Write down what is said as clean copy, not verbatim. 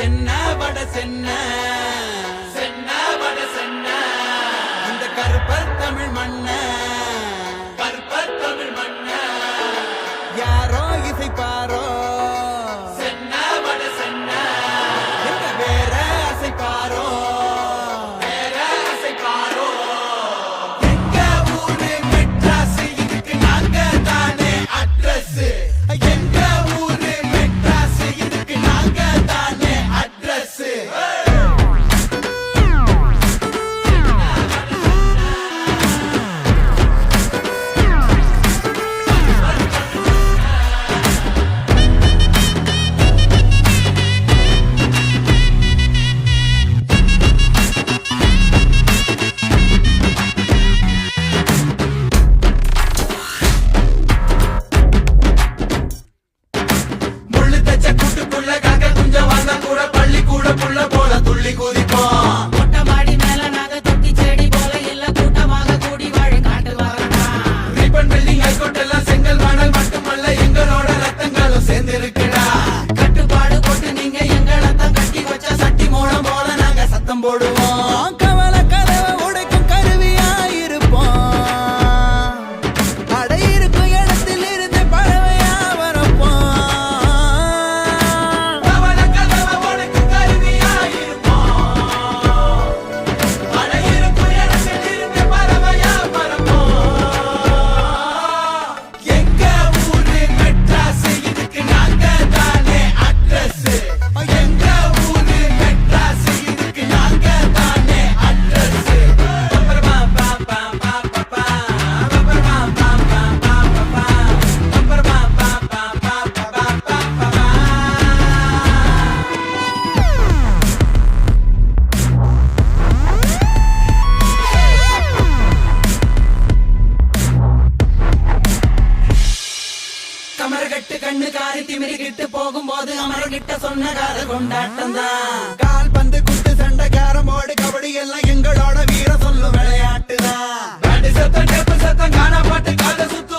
சென்ன வட சென்ன சென்ன வட சென்ன இந்த கருப்பர் தமிழ் மண்ண கருப்பர் தமிழ் மண்ண யாரோ இசைப்பாரோ சென்ன வட சென்ன எங்க வேற அசைப்பாரோ வேற அசைப்பாரோ எங்க ஊரு மெட்ராஸ் இதுக்கு நாங்க தானே அட்ரஸ் எங்க ஊரு மெட்ராஸ் இதுக்கு நாங்க தானே அட்ரஸ் முள்ளு தச்ச கூட்டுக்குள்ள காக்க குஞ்சம் வந்தா கூட பள்ளி கூட புள்ள போல துள்ளி குதிப்போம் மொட்டை மாடி மேல நாங்க தொட்டி செடி போல இல்ல கூட்டமாக கூடி வாழ காட்டு வரடா ரீபன் பில்டிங் ஹைகோர்ட் எல்லாம் செங்கல் மணல் மட்டுமல்ல எங்களோட ரத்தங்களும் சேர்ந்திருக்குடா கட்டுப்பாடு போட்டு நீங்க எங்களத்தான் கட்டி வச்ச சட்டி மூலம் போல நாங்க சத்தம் போடுவோம் கவலை கதவை உடைக்கும் கருவியாயிருப்போம் அடை இருக்கும் இடத்தில் இருந்து பறவையா வரப்போம் கவலை கதவை உடைக்கும் கருவியாயிருப்போம் அடை இருக்கும் இடத்தில் இருந்து பறவையா வரப்போம் எங்க ஊரு மெட்ராஸ் இதுக்கு நாங்க தானே அட்ரஸ் எங்க ஊரு மெட்ராஸ் இதுக்கு நாங்க தானே அட்ரஸ் கமரகட்டு கண்ணு காரி திமிரிக்கிட்டு போகும்போது அமரகிட்ட சொன்ன கார கொண்டாட்டம் தான் கால் பந்து குத்து சண்டை கேரமோடு கபடி எல்லாம் எங்களோட வீர சொல்லும் விளையாட்டு தான் சத்தம் டெப்பு சத்தம் காணா பாட்டு காத சுத்து